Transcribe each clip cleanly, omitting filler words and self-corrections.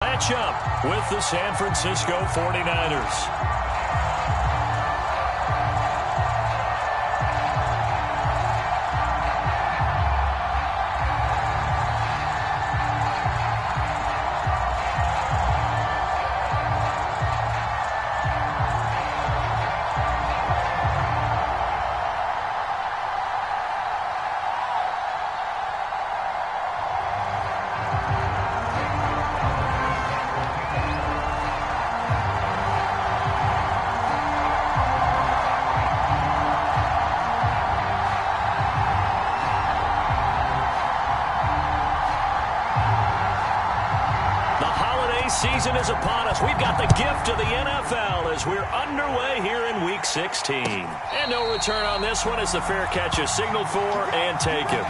Match up with the San Francisco 49ers. Season is upon us. We've got the gift of the NFL as we're underway here in Week 16. And no return on this one as the fair catch is signaled for and taken.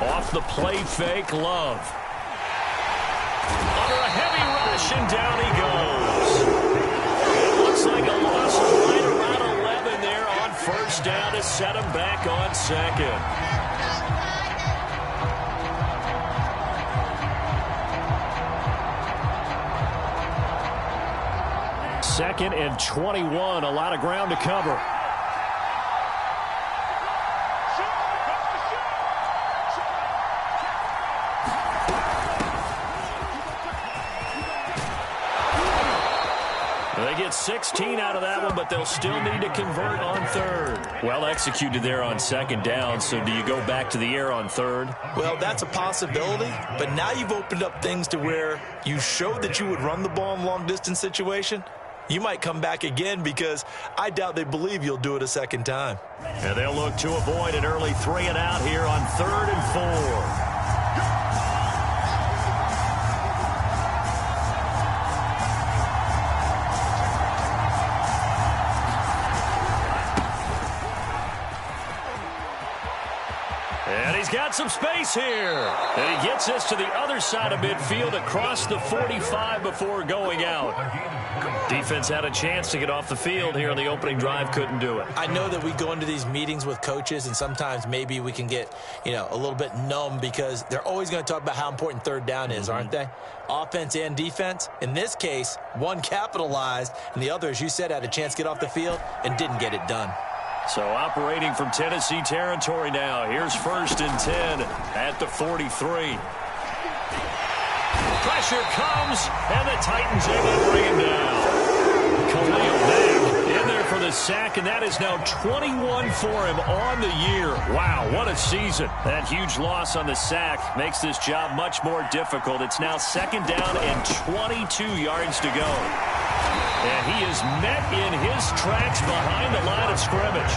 Off the play fake, Love. Under a heavy rush, and down he goes. It looks like a loss of right around 11 there on first down to set him back on second. Second and 21, a lot of ground to cover. They get 16 out of that one, but they'll still need to convert on third. Well executed there on second down, so do you go back to the air on third? Well, that's a possibility, but now you've opened up things to where you showed that you would run the ball in long-distance situation. You might come back again because I doubt they believe you'll do it a second time. And they'll look to avoid an early 3 and out here on 3rd and 4. And he's got some space here. And he gets this to the other side of midfield across the 45 before going out. Defense had a chance to get off the field here on the opening drive, couldn't do it. I know that we go into these meetings with coaches, and sometimes maybe we can get, a little bit numb because they're always going to talk about how important third down is, aren't they? Offense and defense. In this case, one capitalized, and the other, as you said, had a chance to get off the field and didn't get it done. So operating from Tennessee territory now. Here's 1st and 10 at the 43. Pressure comes, and the Titans able to bring him down. Khalil Mack in there for the sack, and that is now 21 for him on the year. Wow, what a season. That huge loss on the sack makes this job much more difficult. It's now 2nd down and 22 yards to go. And he is met in his tracks behind the line of scrimmage.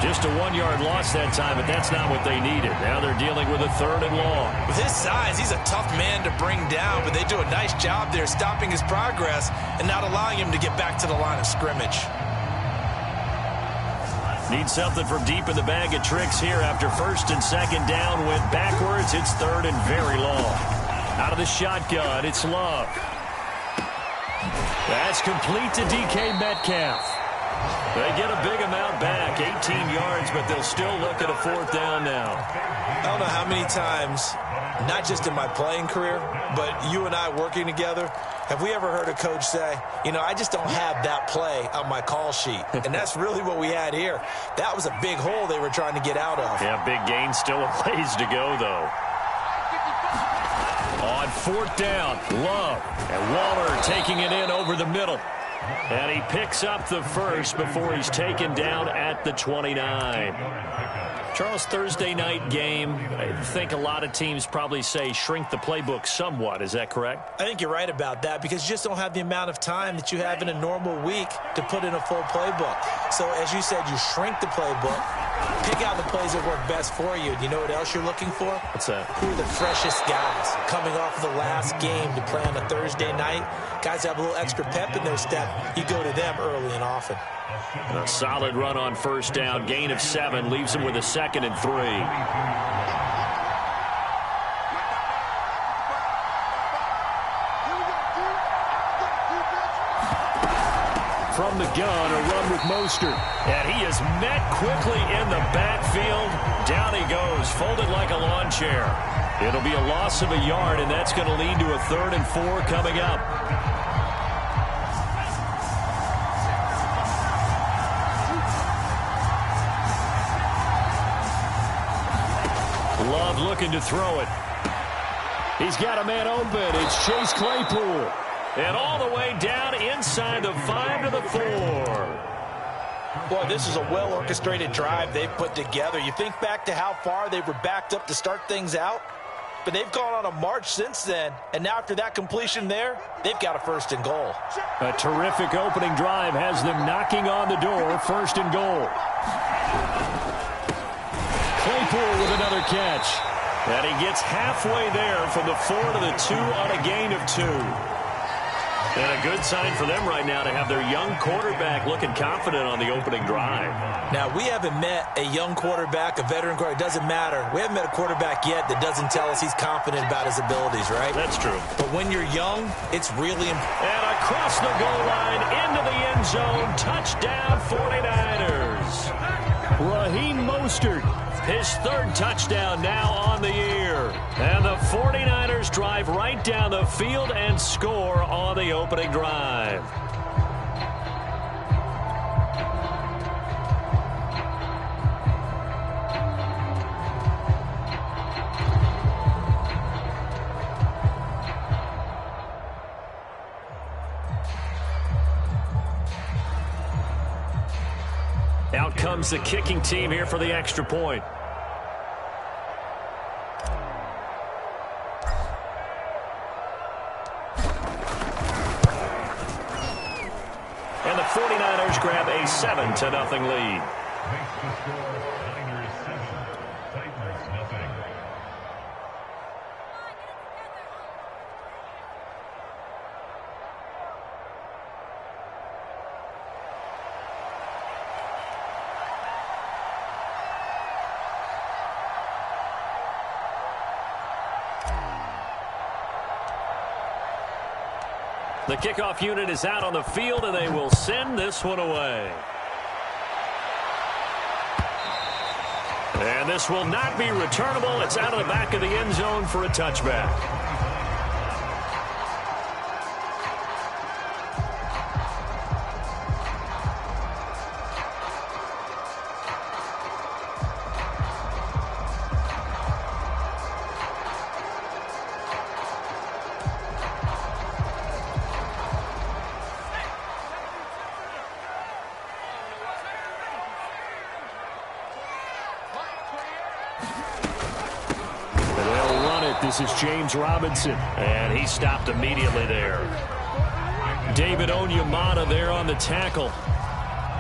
Just a 1-yard loss that time, but that's not what they needed. Now they're dealing with a 3rd and long. With his size, he's a tough man to bring down, but they do a nice job there stopping his progress and not allowing him to get back to the line of scrimmage. Need something from deep in the bag of tricks here after 1st and 2nd down. Went backwards. It's 3rd and very long. Out of the shotgun, it's Love. That's complete to DK Metcalf. They get a big amount back, 18 yards, but they'll still look at a 4th down now. I don't know how many times, not just in my playing career, but you and I working together, have we ever heard a coach say, I just don't have that play on my call sheet. And that's really what we had here. That was a big hole they were trying to get out of. Yeah, big gain, still a ways to go, though. On 4th down, Love. And Waller taking it in over the middle. And he picks up the first before he's taken down at the 29. Charles, Thursday night game, I think a lot of teams probably say shrink the playbook somewhat. Is that correct? I think you're right about that because you just don't have the amount of time that you have in a normal week to put in a full playbook. So as you said, you shrink the playbook. Pick out the plays that work best for you. You know what else you're looking for? What's that? Who are the freshest guys coming off of the last game to play on a Thursday night? Guys have a little extra pep in their step. You go to them early and often. A solid run on first down. Gain of 7 leaves him with a 2nd and 3. From the gun, a run with Mostert. And he is met quickly in the backfield. Down he goes, folded like a lawn chair. It'll be a loss of a yard, and that's going to lead to a 3rd and 4 coming up. Love looking to throw it. He's got a man open. It's Chase Claypool. And all the way down inside the 5 to the 4. Boy, this is a well-orchestrated drive they've put together. You think back to how far they were backed up to start things out, but they've gone on a march since then, and now after that completion there, they've got a 1st and goal. A terrific opening drive has them knocking on the door, 1st and goal. Claypool with another catch. And he gets halfway there from the 4 to the 2 on a gain of 2. And a good sign for them right now to have their young quarterback looking confident on the opening drive. Now, we haven't met a young quarterback, a veteran quarterback. It doesn't matter. We haven't met a quarterback yet that doesn't tell us he's confident about his abilities, right? That's true. But when you're young, it's really important. And across the goal line, into the end zone, touchdown 49ers. Raheem Mostert, his 3rd touchdown now on the year. And the 49ers drive right down the field and score on the opening drive. Out comes the kicking team here for the extra point. And the 49ers grab a 7-0 lead. The kickoff unit is out on the field, and they will send this one away. And this will not be returnable. It's out of the back of the end zone for a touchback. This is James Robinson, and he stopped immediately there. David Onyemata there on the tackle.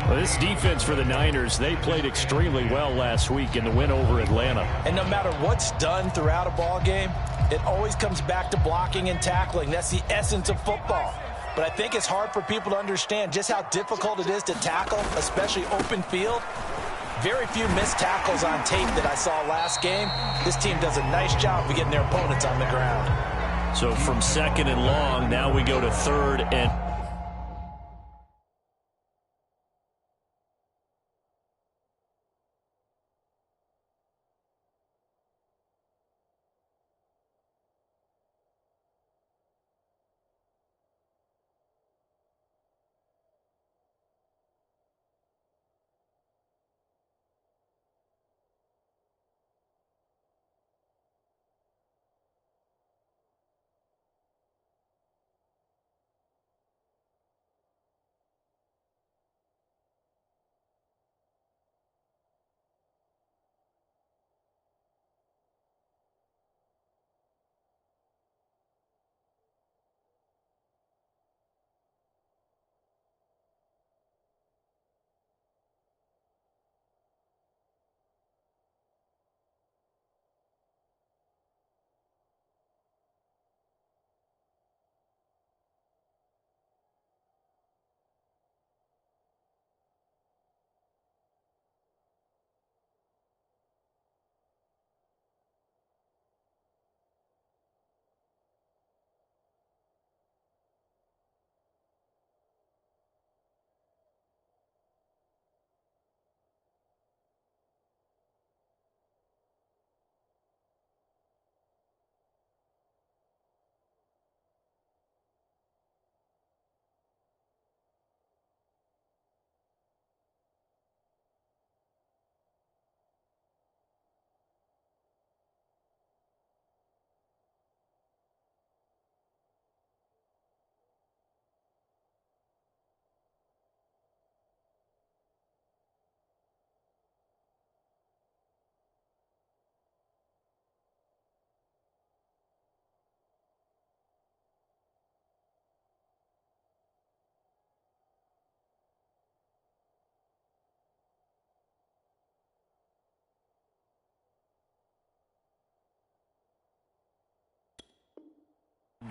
Well, this defense for the Niners, they played extremely well last week in the win over Atlanta. And no matter what's done throughout a ball game, it always comes back to blocking and tackling. That's the essence of football. But I think it's hard for people to understand just how difficult it is to tackle, especially open field. Very few missed tackles on tape that I saw last game. This team does a nice job of getting their opponents on the ground. So from 2nd and long, now we go to 3rd and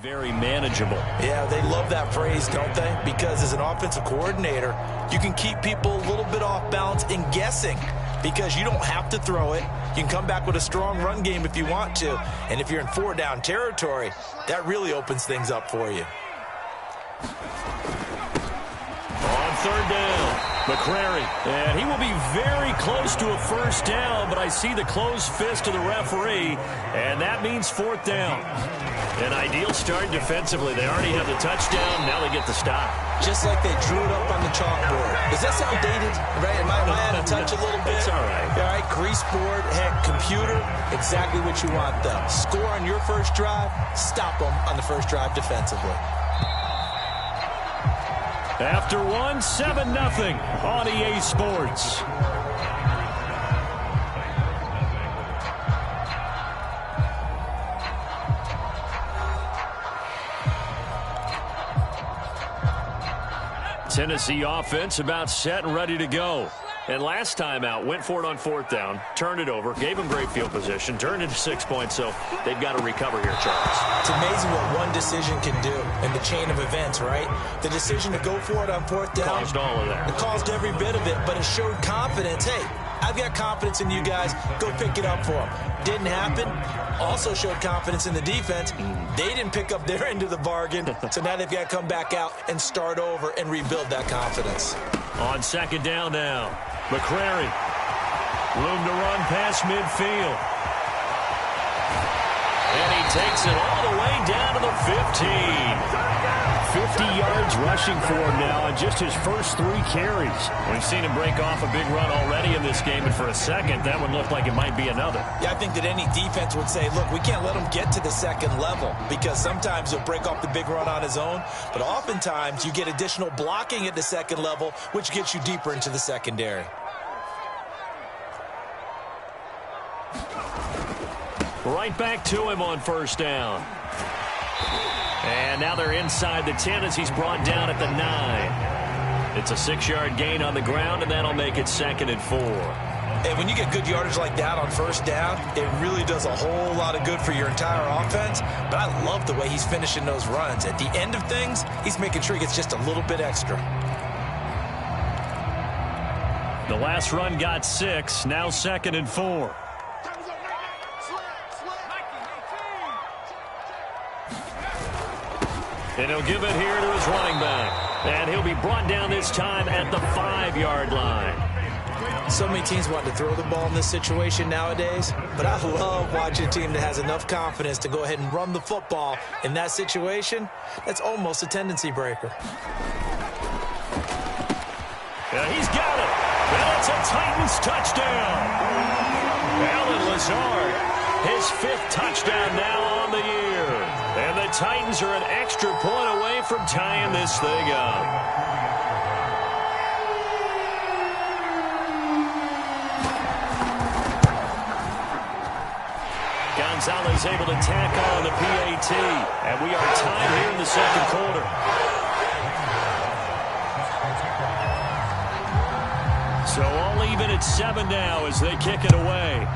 Very manageable. Yeah, they love that phrase, don't they? Because as an offensive coordinator, you can keep people a little bit off balance and guessing because you don't have to throw it. You can come back with a strong run game if you want to. And if you're in 4-down territory, that really opens things up for you. On third down, McCrary. And he will be very close to a first down, but I see the closed fist of the referee, and that means fourth down. An ideal start defensively. They already have the touchdown. Now they get the stop. Just like they drew it up on the chalkboard. Does that sound dated? Right? Am I out of touch a little bit? It's all right. All right, grease board, heck, computer, exactly what you want, though. Score on your first drive, stop them on the first drive defensively. After one, 7-0 on EA Sports. Tennessee offense about set and ready to go. And last time out, went for it on fourth down, turned it over, gave them great field position, turned it to 6 points, so they've got to recover here, Charles. It's amazing what one decision can do in the chain of events, right? The decision to go for it on fourth down. Caused all of that. It caused every bit of it, but it showed confidence. Hey, I've got confidence in you guys. Go pick it up for them. Didn't happen. Also showed confidence in the defense. They didn't pick up their end of the bargain, so now they've got to come back out and start over and rebuild that confidence. On second down now, McCrary. Room to run past midfield. And he takes it all the way down to the 15. 50 yards rushing for him now on just his first 3 carries. We've seen him break off a big run already in this game, and for a second, that one looked like it might be another. Yeah, I think that any defense would say, look, we can't let him get to the second level because sometimes he'll break off the big run on his own, but oftentimes you get additional blocking at the second level, which gets you deeper into the secondary. Right back to him on first down. And now they're inside the 10 as he's brought down at the 9. It's a 6-yard gain on the ground, and that'll make it 2nd and 4. And when you get good yardage like that on first down, it really does a whole lot of good for your entire offense. But I love the way he's finishing those runs. At the end of things, he's making sure he gets just a little bit extra. The last run got 6, now 2nd and 4. And he'll give it here to his running back. And he'll be brought down this time at the 5-yard line. So many teams want to throw the ball in this situation nowadays, but I love watching a team that has enough confidence to go ahead and run the football. In that situation, that's almost a tendency breaker. Yeah, he's got it. And it's a Titans touchdown. Allen Lazard, his 5th touchdown now on the year. And the Titans are an extra point away from tying this thing up. Gonzalez able to tack on the PAT. And we are tied here in the second quarter. So all even at 7 now as they kick it away.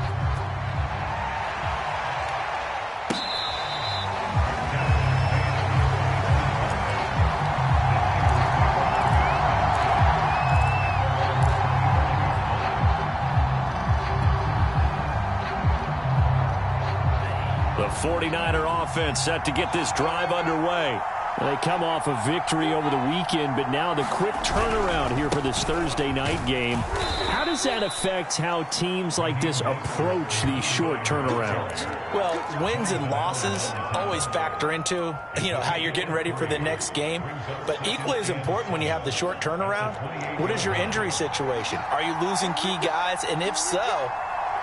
The 49er offense set to get this drive underway. They come off a victory over the weekend, but now the quick turnaround here for this Thursday night game. How does that affect how teams like this approach these short turnarounds? Well, wins and losses always factor into, how you're getting ready for the next game. But equally as important when you have the short turnaround, what is your injury situation? Are you losing key guys? And if so,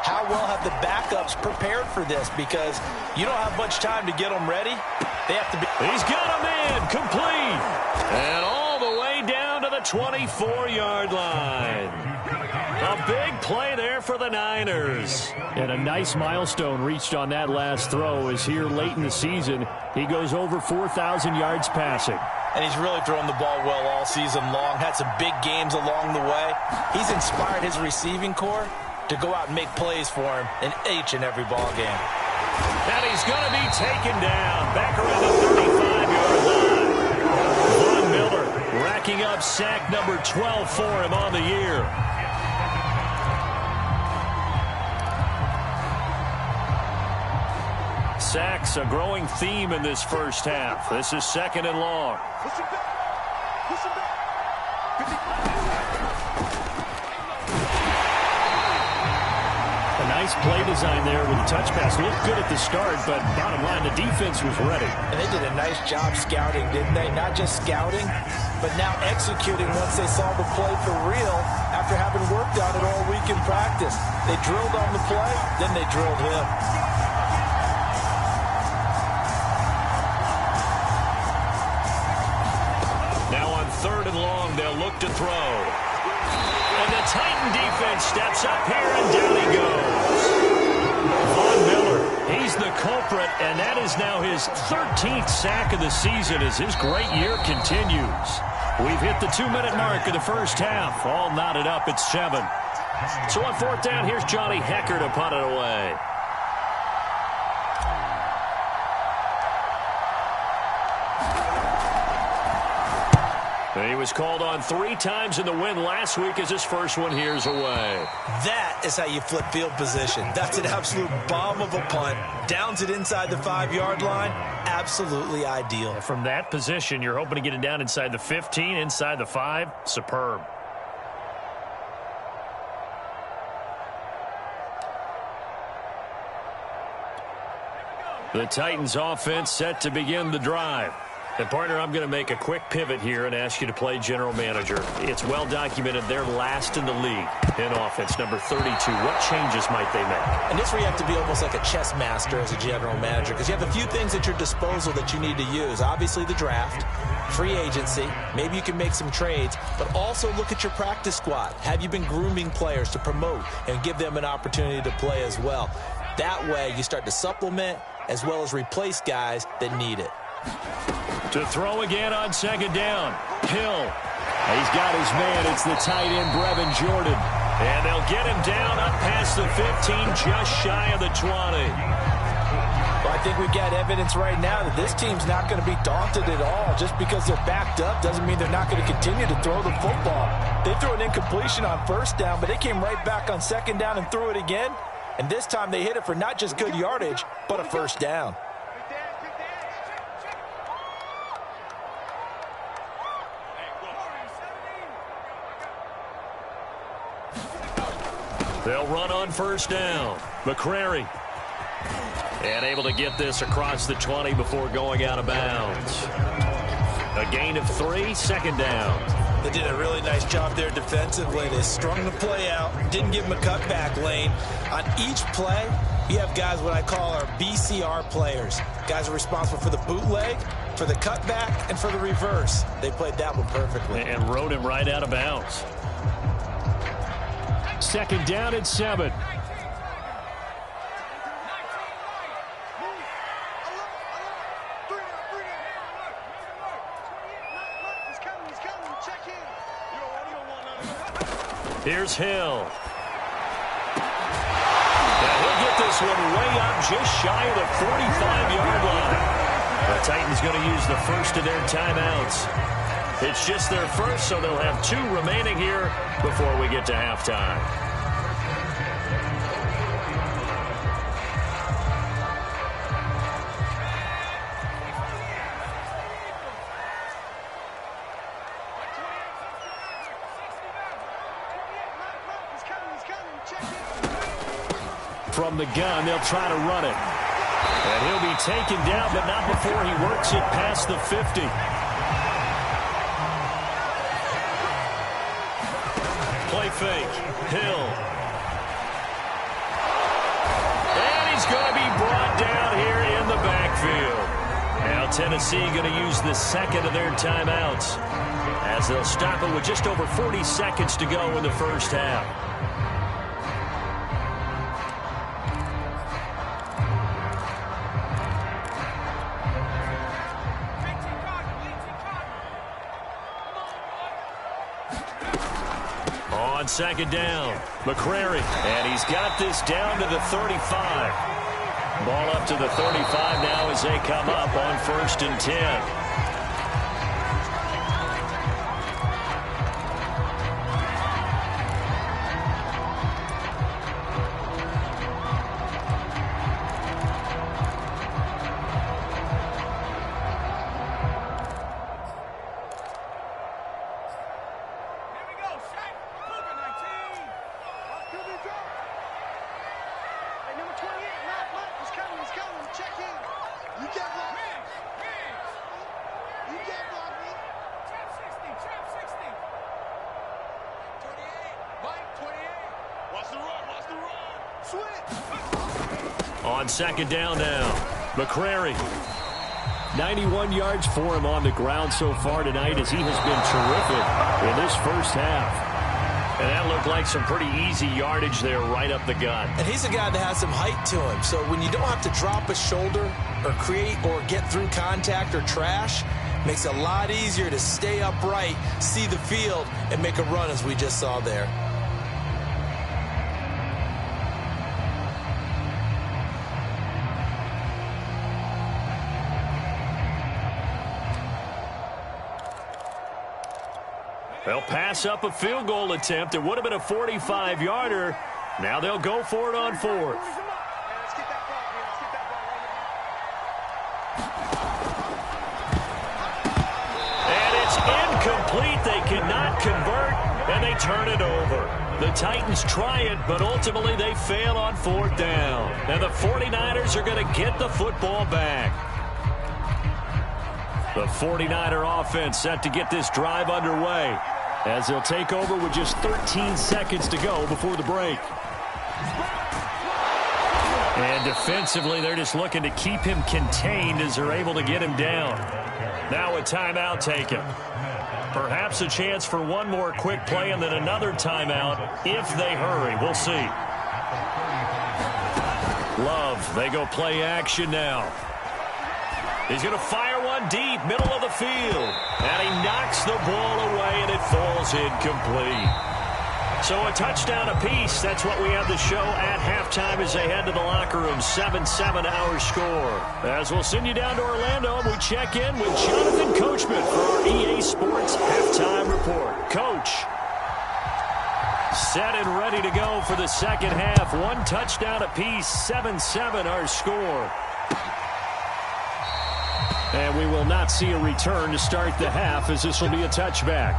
how well have the backups prepared for this? Because you don't have much time to get them ready. They have to be. He's got a man complete. And all the way down to the 24-yard line. A big play there for the Niners. And a nice milestone reached on that last throw as here late in the season, he goes over 4,000 yards passing. And he's really thrown the ball well all season long. Had some big games along the way. He's inspired his receiving corps to go out and make plays for him in each and every ball game. And he's going to be taken down. Back around the 35-yard line. Von Miller racking up sack number 12 for him on the year. Sacks, a growing theme in this first half. This is 2nd and long. A nice play design there with the touch pass. Looked good at the start, but bottom line, the defense was ready. And they did a nice job scouting, didn't they? Not just scouting, but now executing once they saw the play for real after having worked on it all week in practice. They drilled on the play, then they drilled him. Now on 3rd and long, they'll look to throw. And the Titan defense steps up here, and down he goes. Von Miller, he's the culprit, and that is now his 13th sack of the season as his great year continues. We've hit the 2-minute mark of the first half. All knotted up at 7. So on 4th down, here's Johnny Hekker to punt it away. He was called on 3 times in the win last week as his first one here's away. That is how you flip field position. That's an absolute bomb of a punt. Downs it inside the 5-yard line. Absolutely ideal. From that position, you're hoping to get it down inside the 15, inside the 5. Superb. The Titans offense set to begin the drive. And, partner, I'm going to make a quick pivot here and ask you to play general manager. It's well documented they're last in the league in offense, number 32. What changes might they make? And this where you have to be almost like a chess master as a general manager, because you have a few things at your disposal that you need to use. Obviously, the draft, free agency, maybe you can make some trades, but also look at your practice squad. Have you been grooming players to promote and give them an opportunity to play as well? That way, you start to supplement as well as replace guys that need it. To throw again on 2nd down. Hill. He's got his man. It's the tight end, Brevin Jordan. And they'll get him down up past the 15, just shy of the 20. Well, I think we've got evidence right now that this team's not going to be daunted at all. Just because they're backed up doesn't mean they're not going to continue to throw the football. They threw an incompletion on 1st down, but they came right back on 2nd down and threw it again. And this time they hit it for not just good yardage, but a 1st down. They'll run on 1st down. McCrary. And able to get this across the 20 before going out of bounds. A gain of 3, 2nd down. They did a really nice job there defensively. They strung the play out, didn't give him a cutback lane. On each play, you have guys what I call our BCR players. Guys are responsible for the bootleg, for the cutback, and for the reverse. They played that one perfectly. And rode him right out of bounds. 2nd down and 7. Here's Hill. Now he'll get this one way up just shy of the 45-yard line. The Titans going to use the first of their timeouts. It's just their first, so they'll have 2 remaining here before we get to halftime. From the gun, they'll try to run it. And he'll be taken down, but not before he works it past the 50. Play fake. Hill. And he's going to be brought down here in the backfield. Now Tennessee going to use the 2nd of their timeouts as they'll stop it with just over 40 seconds to go in the first half. On 2nd down, McCrary, and he's got this down to the 35. Ball up to the 35 now as they come up on 1st and 10. On 2nd down now, McCrary. 91 yards for him on the ground so far tonight as he has been terrific in this first half. And that looked like some pretty easy yardage there right up the gut. And he's a guy that has some height to him. So when you don't have to drop a shoulder or create or get through contact or trash, makes it a lot easier to stay upright, see the field, and make a run as we just saw there. They'll pass up a field goal attempt. It would have been a 45-yarder. Now they'll go for it on 4th. And it's incomplete. They cannot convert, and they turn it over. The Titans try it, but ultimately they fail on 4th down. And the 49ers are going to get the football back. The 49er offense set to get this drive underway as they'll take over with just 13 seconds to go before the break. And defensively, they're just looking to keep him contained as they're able to get him down. Now a timeout taken. Perhaps a chance for one more quick play and then another timeout if they hurry. We'll see. Love, they go play action now. He's going to fire one deep, middle of the field. And he knocks the ball away, and it falls incomplete. So a touchdown apiece. That's what we have to show at halftime as they head to the locker room. 7-7 our score. As we'll send you down to Orlando, and we check in with Jonathan Coachman for our EA Sports Halftime Report. Coach. Set and ready to go for the second half. One touchdown apiece. 7-7 our score. And we will not see a return to start the half as this will be a touchback.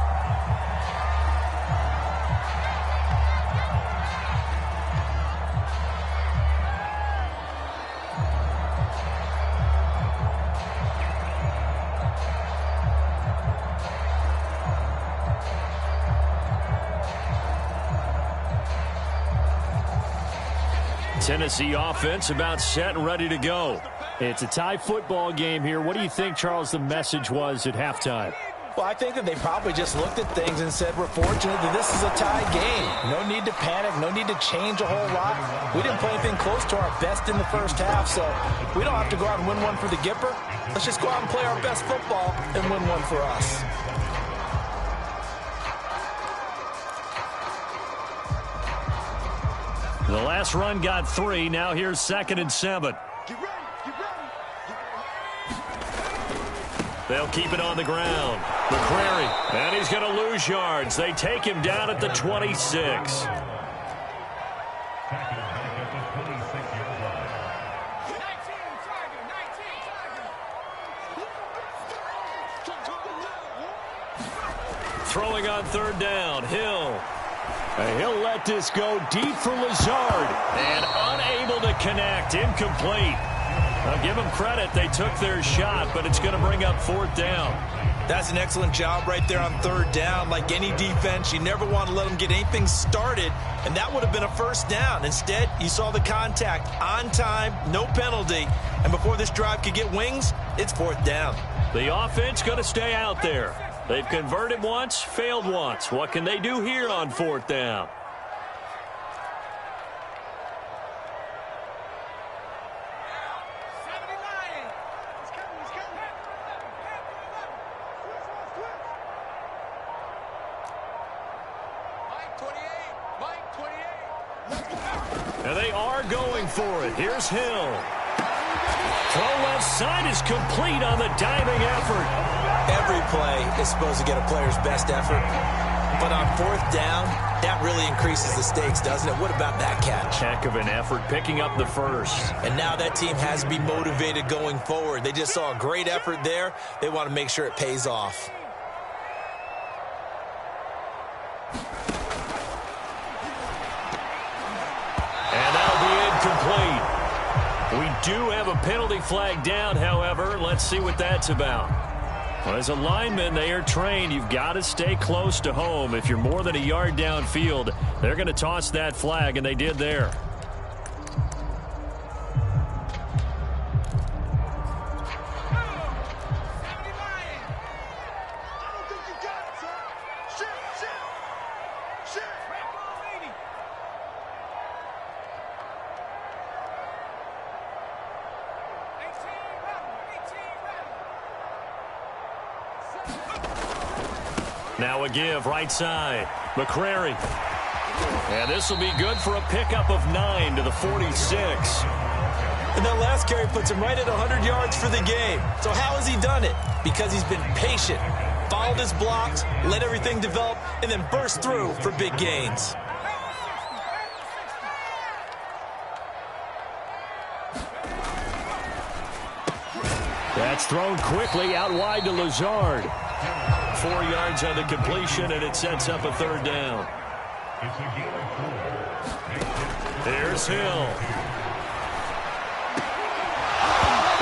Tennessee offense about set and ready to go. It's a tie football game here. What do you think, Charles, the message was at halftime? Well, I think that they probably just looked at things and said, we're fortunate that this is a tie game. No need to panic. No need to change a whole lot. We didn't play anything close to our best in the first half, so we don't have to go out and win one for the Gipper. Let's just go out and play our best football and win one for us. The last run got 3. Now here's 2nd and 7. They'll keep it on the ground. McCrary, and he's going to lose yards. They take him down at the 26. Throwing on 3rd down, Hill. And he'll let this go deep for Lazard. And unable to connect, incomplete. I'll give them credit. They took their shot, but it's going to bring up 4th down. That's an excellent job right there on 3rd down. Like any defense, you never want to let them get anything started, and that would have been a 1st down. Instead, you saw the contact on time, no penalty, and before this drive could get wings, it's 4th down. The offense going to stay out there. They've converted once, failed once. What can they do here on 4th down? And they are going for it. Here's Hill. Throw left side is complete on the diving effort. Every play is supposed to get a player's best effort. But on fourth down, that really increases the stakes, doesn't it? What about that catch? Heck of an effort picking up the first. And now that team has to be motivated going forward. They just saw a great effort there. They want to make sure it pays off. And that'll be incomplete. We do have a penalty flag down, however. Let's see what that's about. Well, as a lineman, they are trained. You've got to stay close to home. If you're more than a yard downfield, they're going to toss that flag, and they did there. Now a give, right side. McCrary. And this will be good for a pickup of 9 to the 46. And that last carry puts him right at 100 yards for the game. So how has he done it? Because he's been patient, followed his blocks, let everything develop, and then burst through for big gains. That's thrown quickly out wide to Lazard. 4 yards on the completion, and it sets up a third down. There's Hill.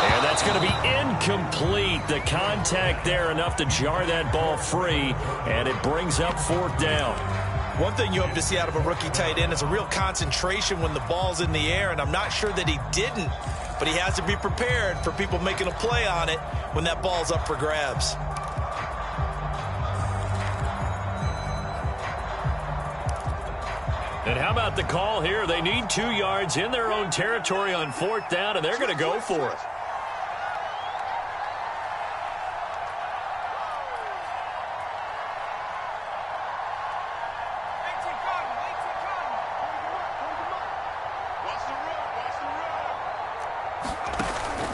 And that's going to be incomplete. The contact there enough to jar that ball free, and it brings up fourth down. One thing you hope to see out of a rookie tight end is a real concentration when the ball's in the air, and I'm not sure that he didn't, but he has to be prepared for people making a play on it when that ball's up for grabs. And how about the call here? They need 2 yards in their own territory on fourth down, and they're going to go for it.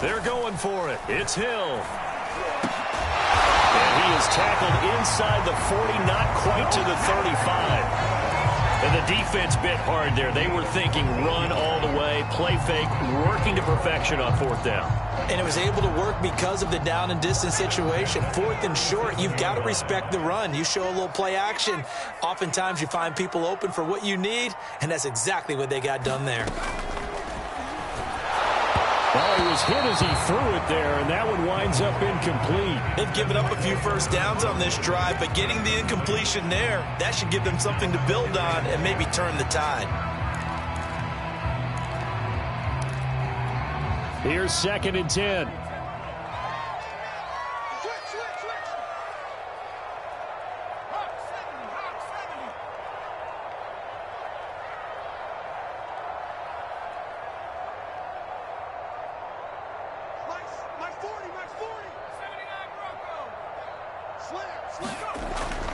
They're going for it. It's Hill. And he is tackled inside the 40, not quite to the 35. And the defense bit hard there. They were thinking run all the way, play fake, working to perfection on fourth down. And it was able to work because of the down and distance situation. Fourth and short, you've got to respect the run. You show a little play action. Oftentimes you find people open for what you need, and that's exactly what they got done there. Well, he was hit as he threw it there, and that one winds up incomplete. They've given up a few first downs on this drive, but getting the incompletion there, that should give them something to build on and maybe turn the tide. Here's 2nd and 10.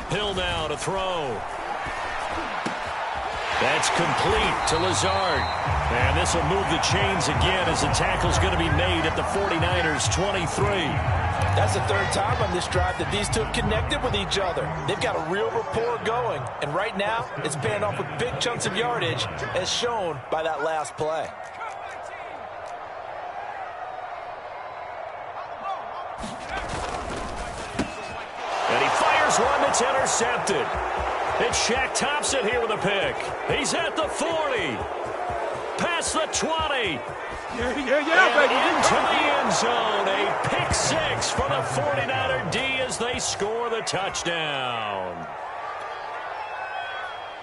Hill now to throw. That's complete to Lazard. And this will move the chains again as the tackle's going to be made at the 49ers 23. That's the third time on this drive that these two have connected with each other. They've got a real rapport going. And right now, it's paying off with big chunks of yardage, as shown by that last play. And he fires one that's intercepted. It's Shaq Thompson here with a pick. He's at the 40. Past the 20. And into the end zone. A pick six for the 49er D as they score the touchdown.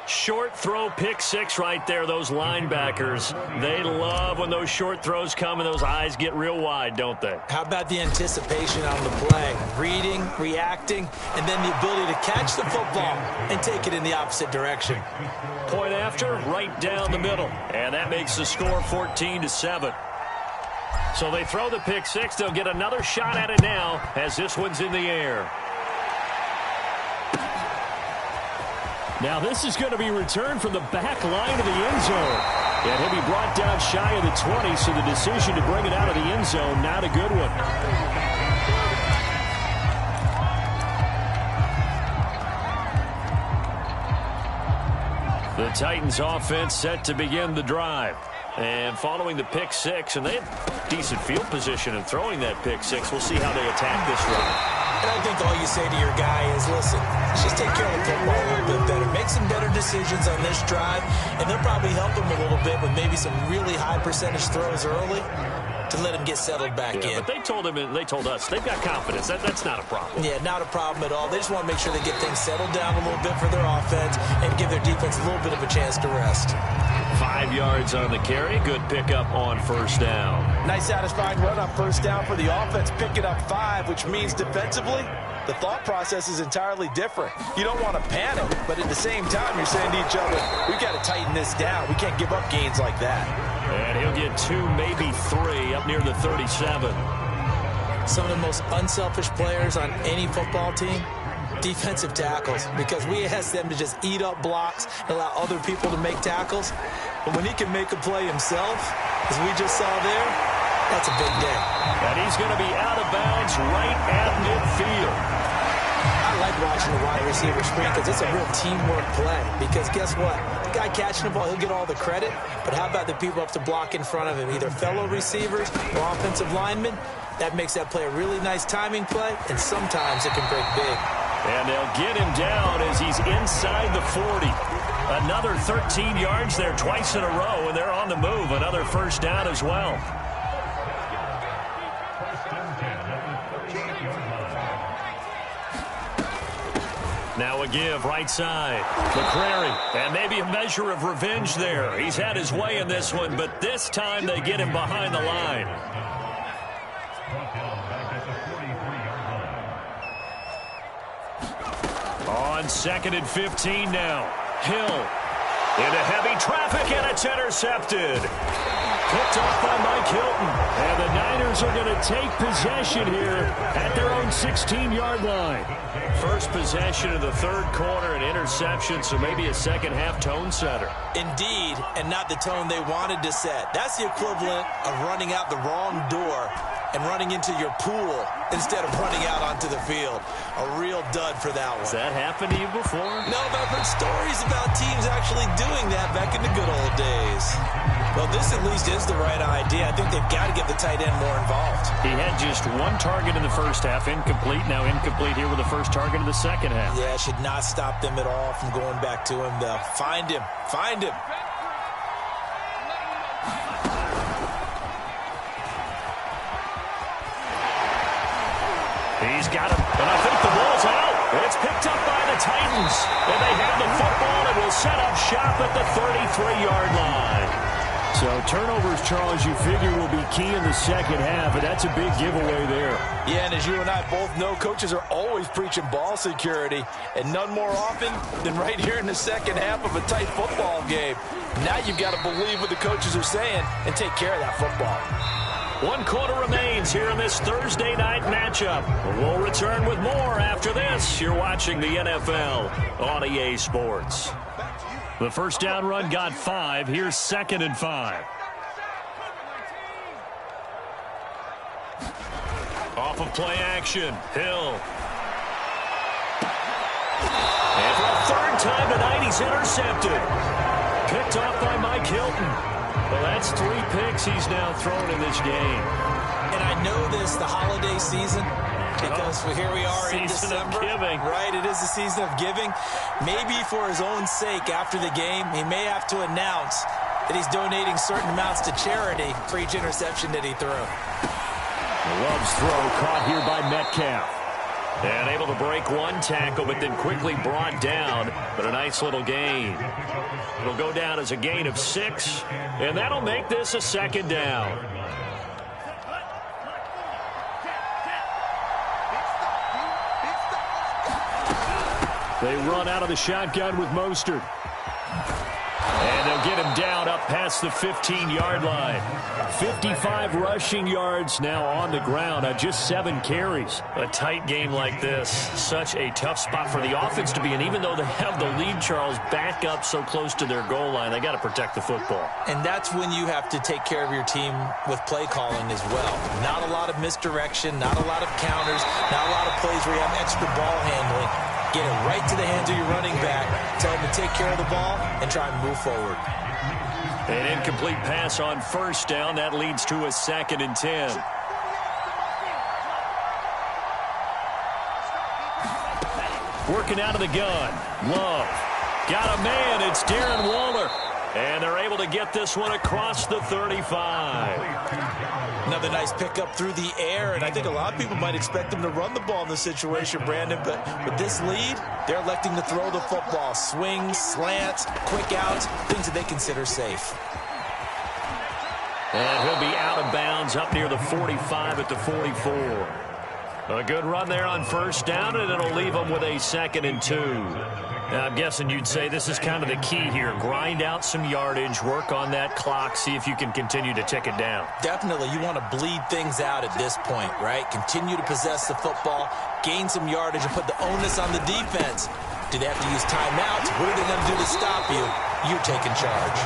Short throw, pick six right there. Those linebackers, they love when those short throws come and those eyes get real wide, don't they? How about the anticipation on the play? Reading, reacting, and then the ability to catch the football and take it in the opposite direction. Point after, right down the middle. And that makes the score 14-7. So they throw the pick six. They'll get another shot at it now as this one's in the air. Now this is going to be returned from the back line of the end zone. And he'll be brought down shy of the 20, so the decision to bring it out of the end zone, not a good one. The Titans offense set to begin the drive. And following the pick six, and they had decent field position in throwing that pick six. We'll see how they attack this run. And I think all you say to your guy is, listen, let's just take care of the football a little bit better. Make some better decisions on this drive, and they'll probably help him a little bit with maybe some really high percentage throws early to let him get settled back in. But they told him, and they told us, they've got confidence. That's not a problem. Yeah, not a problem at all. They just want to make sure they get things settled down a little bit for their offense and give their defense a little bit of a chance to rest. 5 yards on the carry. Good pickup on first down. Nice satisfying run on first down for the offense. Picking up 5, which means defensively, the thought process is entirely different. You don't want to panic, but at the same time, you're saying to each other, we've got to tighten this down. We can't give up gains like that. And he'll get 2, maybe 3 up near the 37. Some of the most unselfish players on any football team, defensive tackles, because we ask them to just eat up blocks and allow other people to make tackles. But when he can make a play himself, as we just saw there, that's a big day. And he's going to be out of bounds right at midfield. I like watching the wide receiver screen because it's a real teamwork play. Because guess what? The guy catching the ball, he'll get all the credit. But how about the people up to block in front of him, either fellow receivers or offensive linemen? That makes that play a really nice timing play, and sometimes it can break big. And they'll get him down as he's inside the 40. Another 13 yards there twice in a row, and they're on the move. Another first down as well. Now a give, right side. McCrary, and maybe a measure of revenge there. He's had his way in this one, but this time they get him behind the line. On 2nd and 15 now. Hill into heavy traffic, and it's intercepted. Picked off by Mike Hilton. And the Niners are going to take possession here at their own 16-yard line. First possession of the third quarter, an interception, so maybe a second-half tone setter. Indeed, and not the tone they wanted to set. That's the equivalent of running out the wrong door and running into your pool instead of running out onto the field. A real dud for that one. Has that happened to you before? No, but I've heard stories about teams actually doing that back in the good old days. Well, this at least is the right idea. I think they've got to get the tight end more involved. He had just 1 target in the first half, incomplete. Now incomplete here with the first target of the second half. Yeah, it should not stop them at all from going back to him, though. Find him. Find him. He's got him, and I think the ball's out. It's picked up by the Titans, and they have the football and will set up shop at the 33-yard line. So turnovers, Charles, you figure will be key in the second half, and that's a big giveaway there. Yeah, and as you and I both know, coaches are always preaching ball security, and none more often than right here in the second half of a tight football game. Now you've got to believe what the coaches are saying and take care of that football. 1 quarter remains here in this Thursday night matchup. We'll return with more after this. You're watching the NFL on EA Sports. The first down run got 5. Here's 2nd and 5. Off of play action, Hill. And for a third time tonight, he's intercepted. Picked off by Mike Hilton. Well, that's 3 picks he's now thrown in this game. And I know this, the holiday season, because here we are in December. Season of giving. Right, it is the season of giving. Maybe for his own sake after the game, he may have to announce that he's donating certain amounts to charity for each interception that he threw. Love's throw caught here by Metcalf. And able to break 1 tackle, but then quickly brought down. But a nice little gain. It'll go down as a gain of 6, and that'll make this a 2nd down. They run out of the shotgun with Mostert. And they'll get him down up past the 15-yard line. 55 rushing yards now on the ground on just 7 carries. A tight game like this, such a tough spot for the offense to be in. Even though they have the lead, Charles, back up so close to their goal line, they got to protect the football. And that's when you have to take care of your team with play calling as well. Not a lot of misdirection, not a lot of counters, not a lot of plays where you have extra ball handling. Get it right to the hands of your running back, tell him to take care of the ball, and try and move forward. An incomplete pass on first down. That leads to a 2nd and 10. Working out of the gun. Love. Got a man. It's Darren Waller. And they're able to get this one across the 35. Another nice pickup through the air, and I think a lot of people might expect them to run the ball in this situation, Brandon, but with this lead, they're electing to throw the football. Swings, slants, quick outs, things that they consider safe. And he'll be out of bounds up near the 45 at the 44. A good run there on first down, and it'll leave them with a 2nd and 2. Now, I'm guessing you'd say this is kind of the key here. Grind out some yardage, work on that clock, see if you can continue to tick it down. Definitely, you want to bleed things out at this point, right? Continue to possess the football, gain some yardage, and put the onus on the defense. Do they have to use timeouts? What are they going to do to stop you? You're taking charge.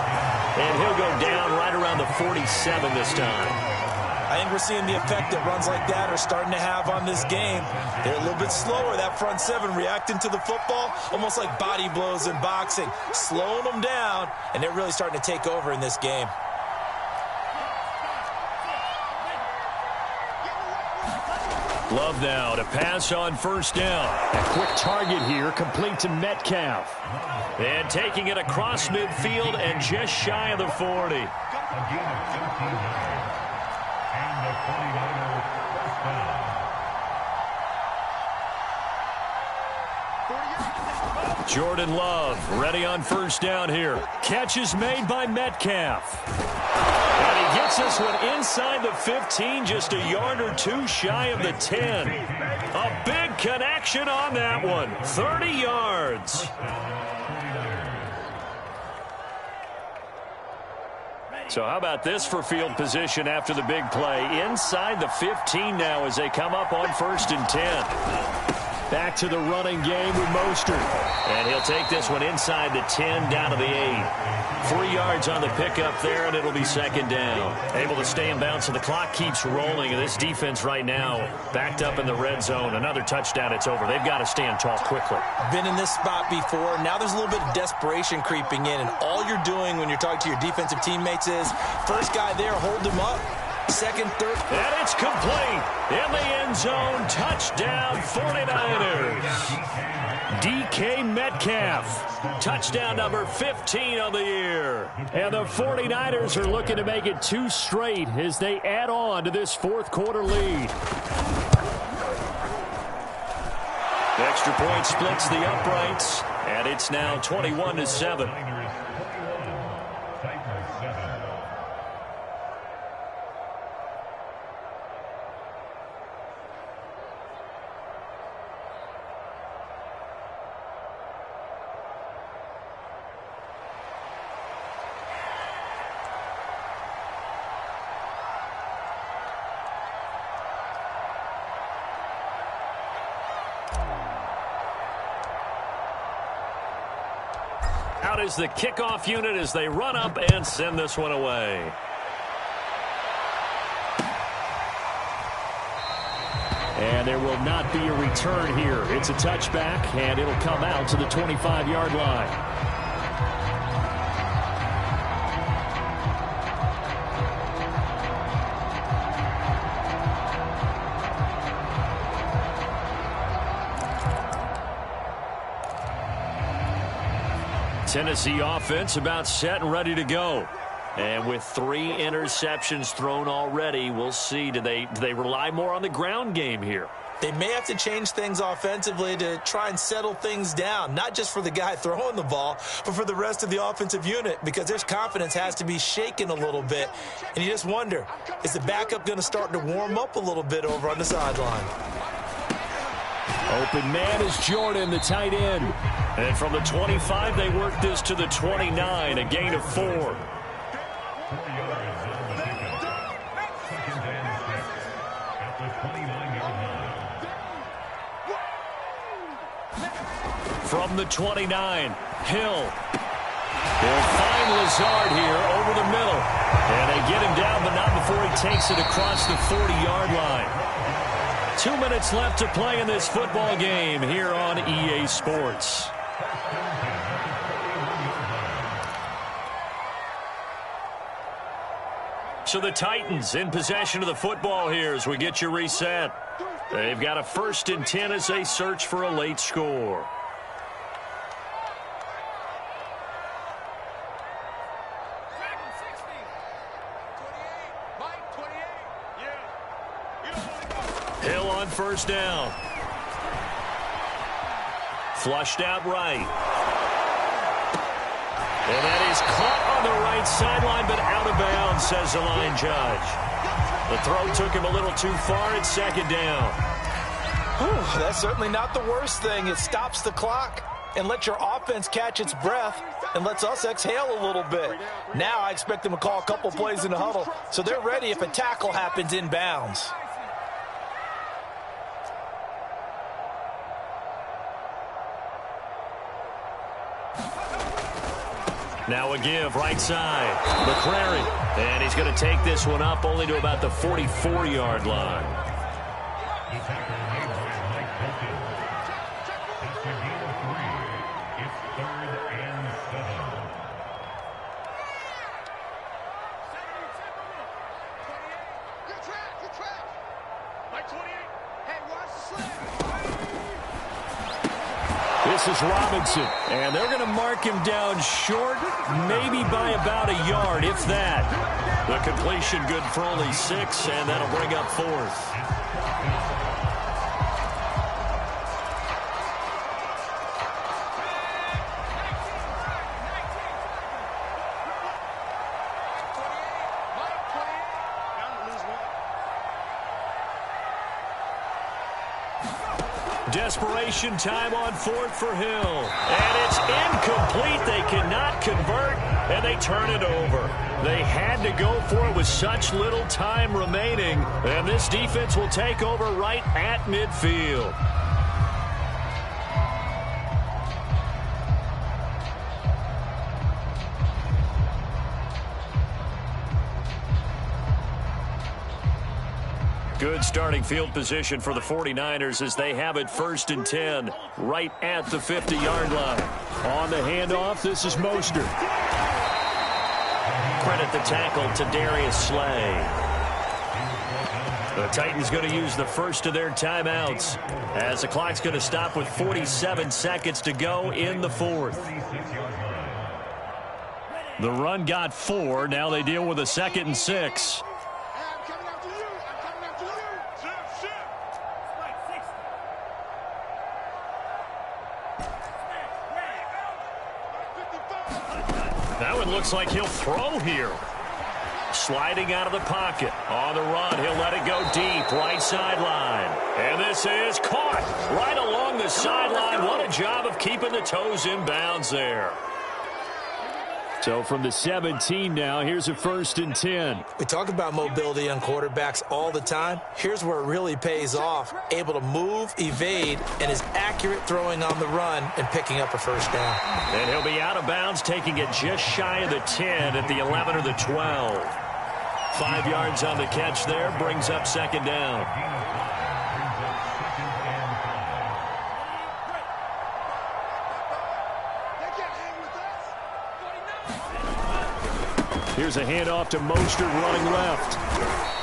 And he'll go down right around the 47 this time. I think we're seeing the effect that runs like that are starting to have on this game. They're a little bit slower, that front seven, reacting to the football, almost like body blows in boxing, slowing them down, and they're really starting to take over in this game. Love now to pass on first down. A quick target here, complete to Metcalf. And taking it across midfield and just shy of the 40. Jordan Love ready on first down here. Catch is made by Metcalf. And he gets this one inside the 15, just a yard or two shy of the 10. A big connection on that one. 30 yards. So how about this for field position after the big play? Inside the 15 now as they come up on 1st and 10. Back to the running game with Mostert. And he'll take this one inside the 10 down to the 8. 3 yards on the pickup there, and it'll be 2nd down. Able to stay in bounds, so the clock keeps rolling. And this defense right now backed up in the red zone. Another touchdown, it's over. They've got to stand tall quickly. Been in this spot before. Now there's a little bit of desperation creeping in. And all you're doing when you're talking to your defensive teammates is, first guy there, hold him up. 2nd, 3rd. And it's complete. In the end zone. Touchdown, 49ers. DK Metcalf. Touchdown number 15 of the year. And the 49ers are looking to make it 2 straight as they add on to this 4th quarter lead. The extra point splits the uprights. And it's now 21-7. Out is the kickoff unit as they run up and send this one away. And there will not be a return here. It's a touchback, and it'll come out to the 25-yard line. Tennessee offense about set and ready to go. And with 3 interceptions thrown already, we'll see. Do they rely more on the ground game here? They may have to change things offensively to try and settle things down, not just for the guy throwing the ball, but for the rest of the offensive unit, because their confidence has to be shaken a little bit. And you just wonder, is the backup going to start to warm up a little bit over on the sideline? Open man is Jordan, the tight end. And from the 25, they work this to the 29, a gain of 4. From the 29, Hill. They'll find Lazard here over the middle. And they get him down, but not before he takes it across the 40-yard line. 2 minutes left to play in this football game here on EA Sports. So the Titans in possession of the football here as we get you reset. They've got a 1st and 10 as they search for a late score. Hill on 1st down. Flushed out right. And that is caught on the right sideline, but out of bounds, says the line judge. The throw took him a little too far at 2nd down. Whew, that's certainly not the worst thing. It stops the clock and lets your offense catch its breath and lets us exhale a little bit. Now I expect them to call a couple plays in the huddle, so they're ready if a tackle happens in bounds. Now a give, right side. McCrary. And he's going to take this one up only to about the 44-yard line. This is Robinson, and they're going to mark him down short, maybe by about a yard, if that. The completion good for only 6, and that'll bring up 4th. Desperation time on 4th for Hill. And it's incomplete. They cannot convert, and they turn it over. They had to go for it with such little time remaining, and this defense will take over right at midfield. Good starting field position for the 49ers as they have it 1st and 10 right at the 50-yard line. On the handoff, this is Mostert. Credit the tackle to Darius Slay. The Titans going to use the first of their timeouts as the clock's going to stop with 47 seconds to go in the 4th. The run got 4. Now they deal with a 2nd and 6. That one looks like he'll throw here. Sliding out of the pocket. On the run, he'll let it go deep. Right sideline. And this is caught right along the sideline. What a job of keeping the toes in bounds there. So from the 17 now, here's a 1st and 10. We talk about mobility on quarterbacks all the time. Here's where it really pays off. Able to move, evade, and is accurate throwing on the run and picking up a 1st down. And he'll be out of bounds, taking it just shy of the 10 at the 11 or the 12. 5 yards on the catch there, brings up 2nd down. Here's a handoff to Mostert running left.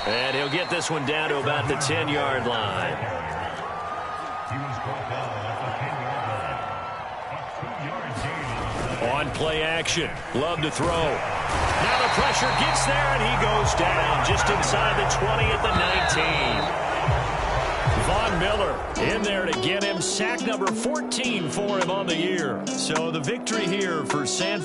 And he'll get this one down to about the 10-yard line. On play action. Love to throw. Now the pressure gets there, and he goes down just inside the 20 at the 19. Von Miller in there to get him. Sack number 14 for him on the year. So the victory here for San